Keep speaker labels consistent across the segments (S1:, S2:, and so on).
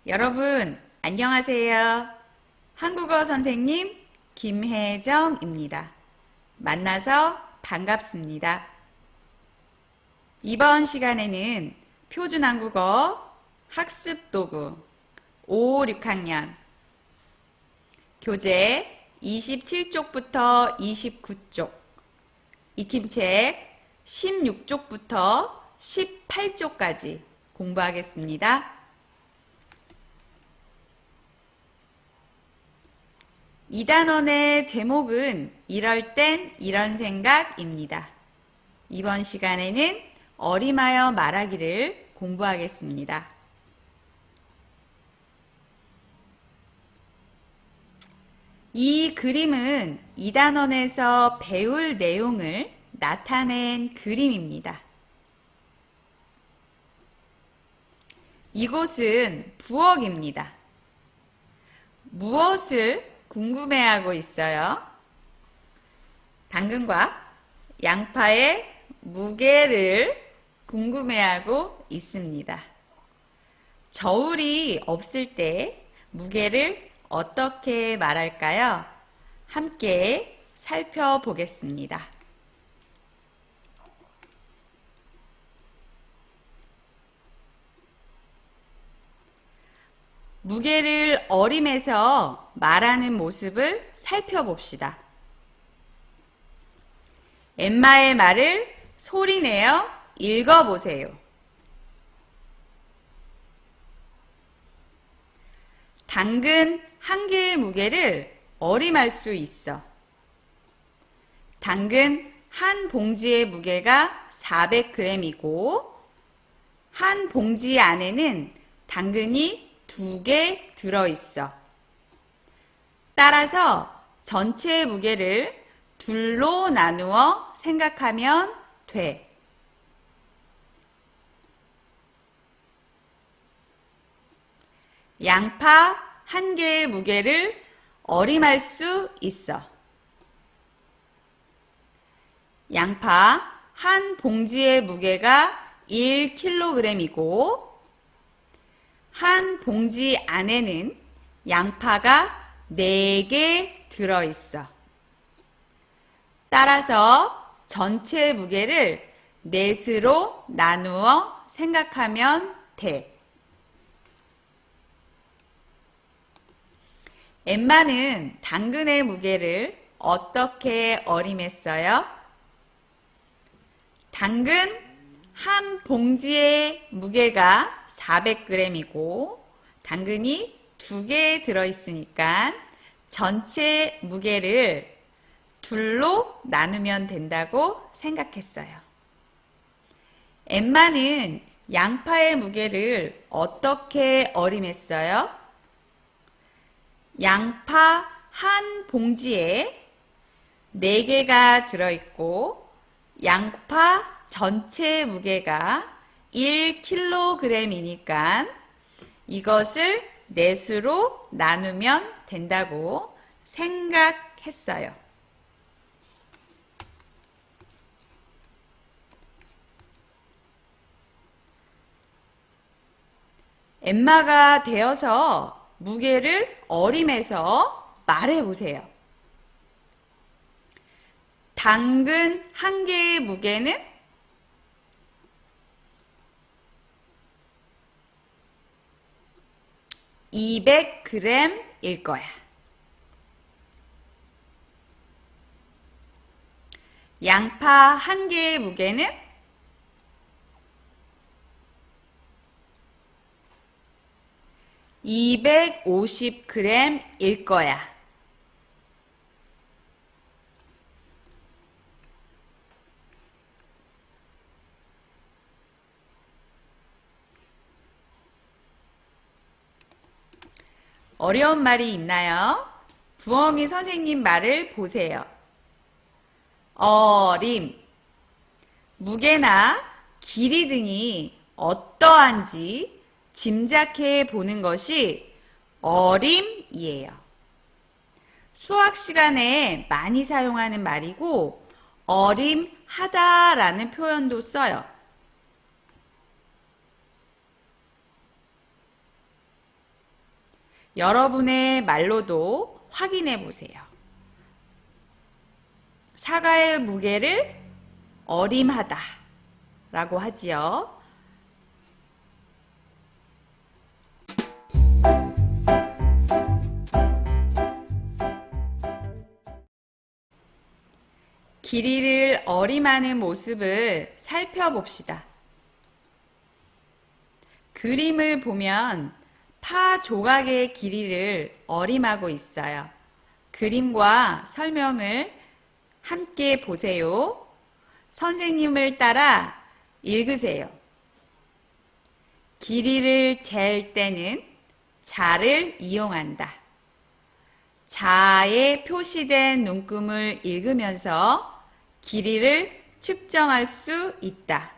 S1: 여러분, 안녕하세요. 한국어 선생님 김혜정입니다. 만나서 반갑습니다. 이번 시간에는 표준한국어 학습도구 5, 6학년 교재 27쪽부터 29쪽 익힘책 16쪽부터 18쪽까지 공부하겠습니다. 이 단원의 제목은 이럴 땐 이런 생각입니다. 이번 시간에는 어림하여 말하기를 공부하겠습니다. 이 그림은 이 단원에서 배울 내용을 나타낸 그림입니다. 이곳은 부엌입니다. 무엇을 궁금해하고 있어요? 당근과 양파의 무게를 궁금해하고 있습니다. 저울이 없을 때 무게를 어떻게 말할까요? 함께 살펴보겠습니다. 무게를 어림해서 말하는 모습을 살펴봅시다. 엠마의 말을 소리내어 읽어보세요. 당근 한 개의 무게를 어림할 수 있어. 당근 한 봉지의 무게가 400g이고 한 봉지 안에는 당근이 2개 들어있어. 따라서 전체 무게를 둘로 나누어 생각하면 돼. 양파 한 개의 무게를 어림할 수 있어. 양파 한 봉지의 무게가 1kg이고 한 봉지 안에는 양파가 4개 들어있어. 따라서 전체 무게를 넷으로 나누어 생각하면 돼. 엠마는 당근의 무게를 어떻게 어림했어요? 당근 한 봉지의 무게가 400g이고 당근이 2개 들어있으니까 전체 무게를 둘로 나누면 된다고 생각했어요. 엠마는 양파의 무게를 어떻게 어림했어요? 양파 한 봉지에 4개가 들어있고 양파 전체 무게가 1kg이니까 이것을 넷으로 나누면 된다고 생각했어요. 엠마가 되어서 무게를 어림해서 말해보세요. 당근 한 개의 무게는 200g일 거야. 양파 한 개의 무게는 250g일 거야. 어려운 말이 있나요? 부엉이 선생님 말을 보세요. 어림, 무게나 길이 등이 어떠한지 짐작해 보는 것이 어림이에요. 수학 시간에 많이 사용하는 말이고 어림하다라는 표현도 써요. 여러분의 말로도 확인해 보세요. 사과의 무게를 어림하다 라고 하지요. 길이를 어림하는 모습을 살펴봅시다. 그림을 보면 파 조각의 길이를 어림하고 있어요. 그림과 설명을 함께 보세요. 선생님을 따라 읽으세요. 길이를 잴 때는 자를 이용한다. 자에 표시된 눈금을 읽으면서 길이를 측정할 수 있다.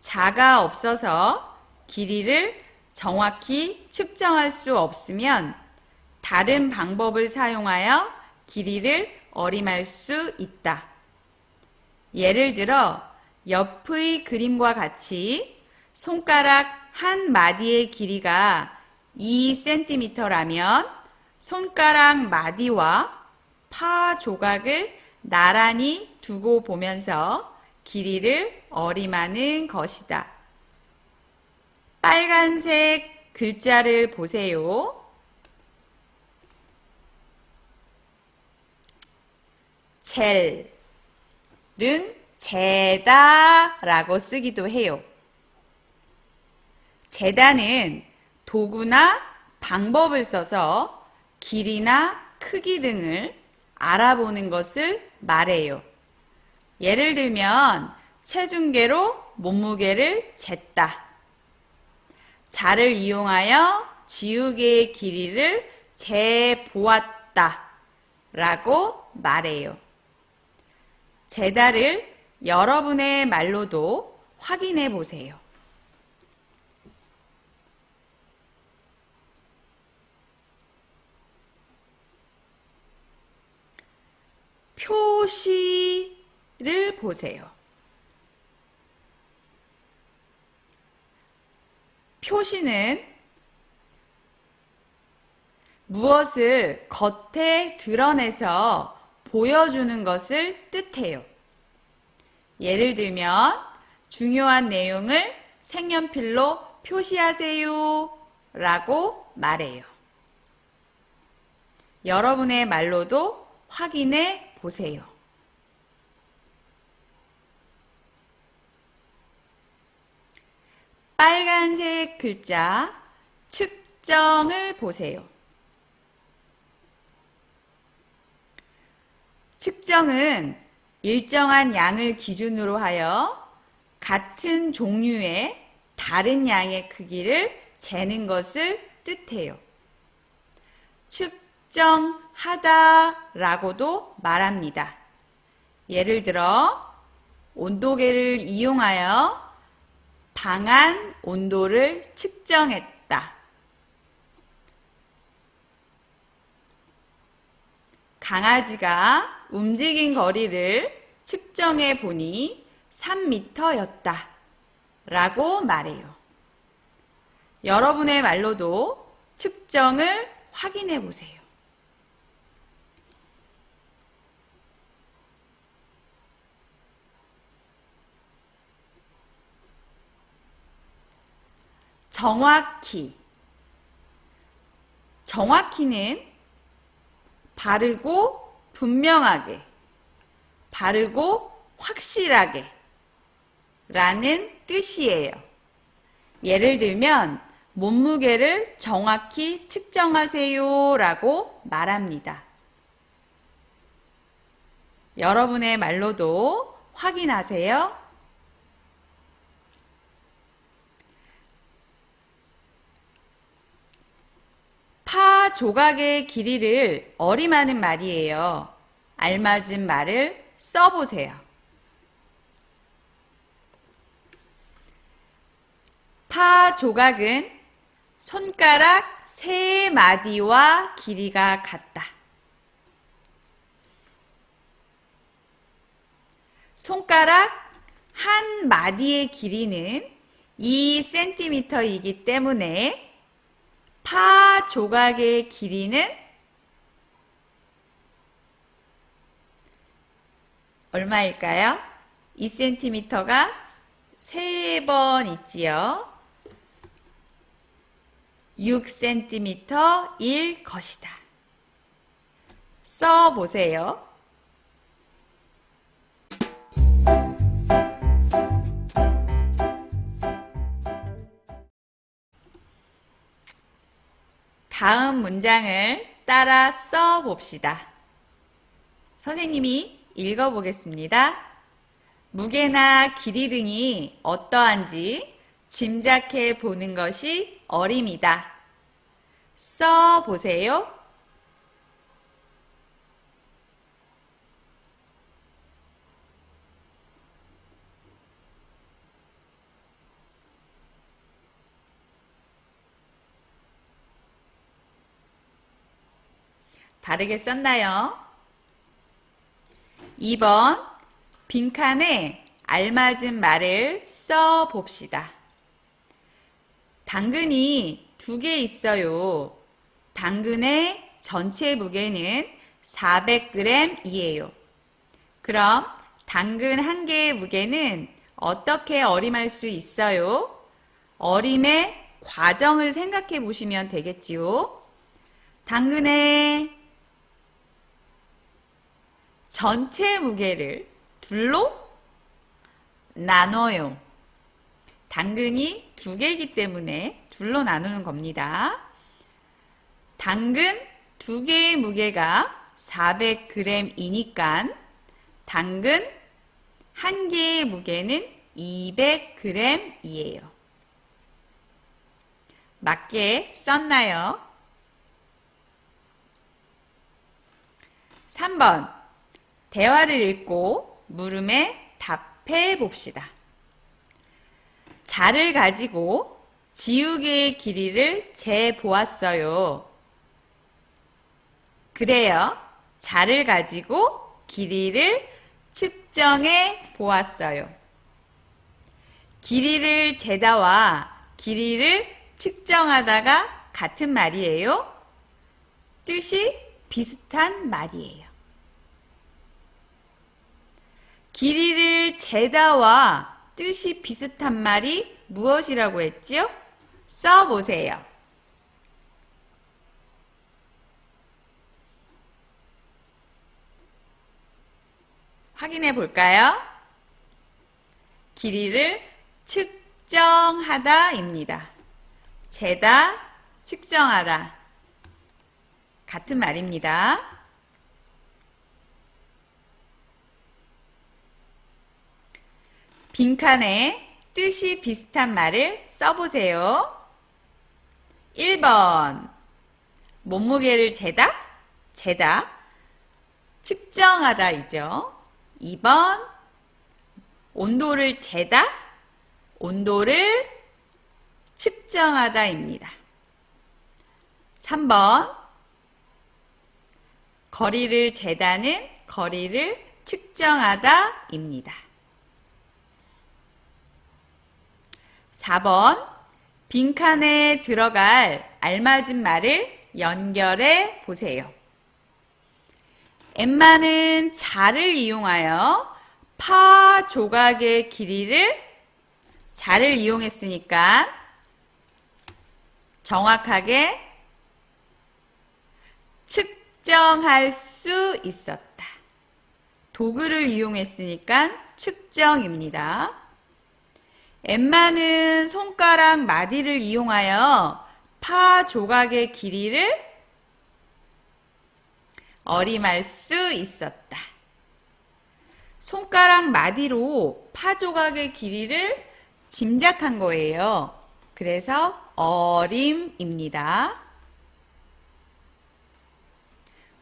S1: 자가 없어서 길이를 정확히 측정할 수 없으면 다른 방법을 사용하여 길이를 어림할 수 있다. 예를 들어 옆의 그림과 같이 손가락 한 마디의 길이가 2cm라면 손가락 마디와 파 조각을 나란히 두고 보면서 길이를 어림하는 것이다. 빨간색 글자를 보세요. 잴은 재다 라고 쓰기도 해요. 재다는 도구나 방법을 써서 길이나 크기 등을 알아보는 것을 말해요. 예를 들면 체중계로 몸무게를 쟀다. 자를 이용하여 지우개의 길이를 재보았다 라고 말해요. 재다를 여러분의 말로도 확인해 보세요. 표시를 보세요. 표시는 무엇을 겉에 드러내서 보여주는 것을 뜻해요. 예를 들면 중요한 내용을 색연필로 표시하세요 라고 말해요. 여러분의 말로도 확인해 보세요. 빨간색 글자 측정을 보세요. 측정은 일정한 양을 기준으로 하여 같은 종류의 다른 양의 크기를 재는 것을 뜻해요. 측정하다 라고도 말합니다. 예를 들어 온도계를 이용하여 방 안 온도를 측정했다. 강아지가 움직인 거리를 측정해 보니 3m였다 라고 말해요. 여러분의 말로도 측정을 확인해 보세요. 정확히. 정확히는 바르고 분명하게, 바르고 확실하게 라는 뜻이에요. 예를 들면 몸무게를 정확히 측정하세요 라고 말합니다. 여러분의 말로도 확인하세요. 파 조각의 길이를 어림하는 말이에요. 알맞은 말을 써보세요. 파 조각은 손가락 3마디와 길이가 같다. 손가락 한 마디의 길이는 2cm이기 때문에 파 조각의 길이는 얼마일까요? 2cm가 3번 있지요. 6cm일 것이다. 써보세요. 다음 문장을 따라 써봅시다. 선생님이 읽어보겠습니다. 무게나 길이 등이 어떠한지 짐작해 보는 것이 어림이다. 써보세요. 바르게 썼나요? 2번, 빈칸에 알맞은 말을 써봅시다. 당근이 2개 있어요. 당근의 전체 무게는 400g이에요. 그럼 당근 1개의 무게는 어떻게 어림할 수 있어요? 어림의 과정을 생각해 보시면 되겠지요. 당근의 전체 무게를 둘로 나눠요. 당근이 2개이기 때문에 둘로 나누는 겁니다. 당근 2개의 무게가 400g이니까 당근 1개의 무게는 200g이에요. 맞게 썼나요? 3번, 대화를 읽고 물음에 답해 봅시다. 자를 가지고 지우개의 길이를 재보았어요. 그래요. 자를 가지고 길이를 측정해 보았어요. 길이를 재다와 길이를 측정하다가 같은 말이에요. 뜻이 비슷한 말이에요. 길이를 재다와 뜻이 비슷한 말이 무엇이라고 했지요? 써보세요. 확인해 볼까요? 길이를 측정하다입니다. 재다, 측정하다. 같은 말입니다. 빈칸에 뜻이 비슷한 말을 써보세요. 1번, 몸무게를 재다, 재다, 측정하다이죠. 2번, 온도를 재다, 온도를 측정하다입니다. 3번, 거리를 재다는 거리를 측정하다입니다. 4번, 빈칸에 들어갈 알맞은 말을 연결해 보세요. 엠마는 자를 이용하여 파 조각의 길이를 자를 이용했으니까 정확하게 측정할 수 있었다. 도구를 이용했으니까 측정입니다. 엠마는 손가락 마디를 이용하여 파 조각의 길이를 어림할 수 있었다. 손가락 마디로 파 조각의 길이를 짐작한 거예요. 그래서 어림입니다.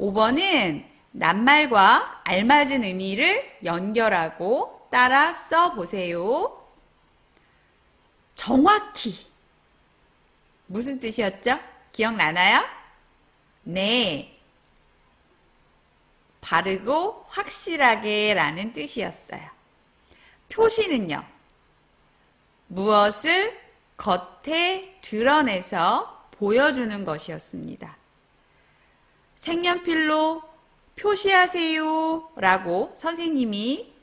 S1: 5번은 낱말과 알맞은 의미를 연결하고 따라 써보세요. 정확히. 무슨 뜻이었죠? 기억나나요? 네. 바르고 확실하게 라는 뜻이었어요. 표시는요. 무엇을 겉에 드러내서 보여주는 것이었습니다. 색연필로 표시하세요 라고 선생님이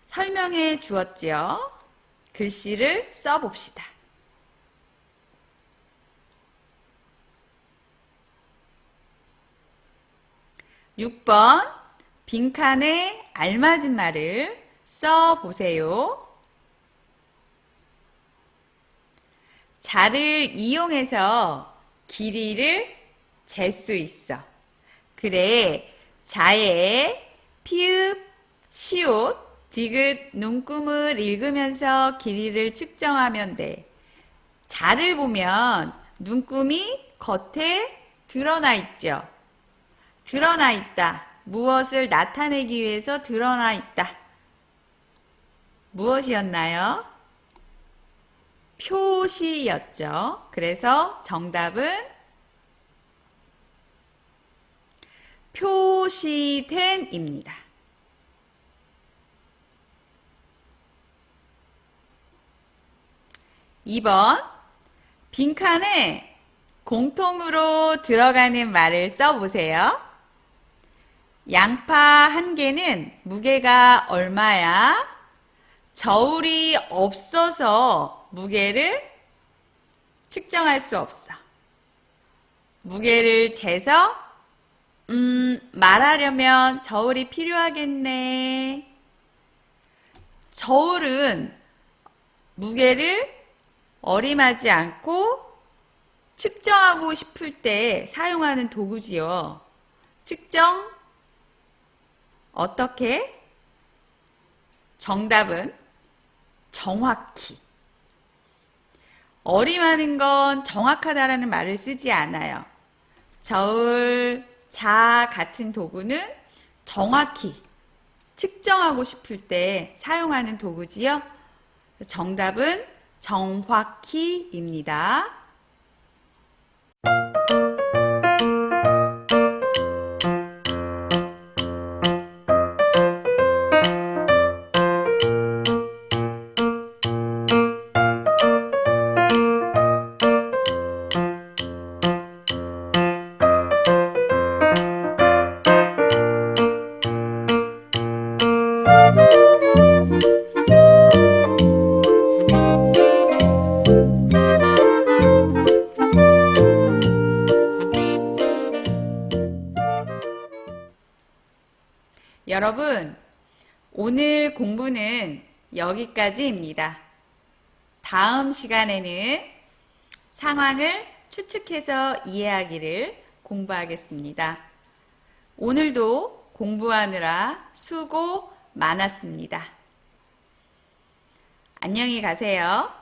S1: 설명해 주었지요. 글씨를 써봅시다. 6번 빈칸에 알맞은 말을 써보세요. 자를 이용해서 길이를 잴 수 있어. 그래, 자에 피읍, 시옷, 디귿, 눈금을 읽으면서 길이를 측정하면 돼. 자를 보면 눈금이 겉에 드러나 있죠. 드러나 있다. 무엇을 나타내기 위해서 드러나 있다. 무엇이었나요? 표시였죠. 그래서 정답은 표시된입니다. 2번 빈칸에 공통으로 들어가는 말을 써보세요. 양파 한 개는 무게가 얼마야? 저울이 없어서 무게를 측정할 수 없어. 무게를 재서 말하려면 저울이 필요하겠네. 저울은 무게를 어림하지 않고 측정하고 싶을 때 사용하는 도구지요. 측정 어떻게? 정답은 정확히. 어림하는 건 정확하다라는 말을 쓰지 않아요. 저울, 자 같은 도구는 정확히 측정하고 싶을 때 사용하는 도구지요. 정답은 정확히입니다. 여러분, 오늘 공부는 여기까지입니다. 다음 시간에는 상황을 추측해서 이해하기를 공부하겠습니다. 오늘도 공부하느라 수고 많았습니다. 안녕히 가세요.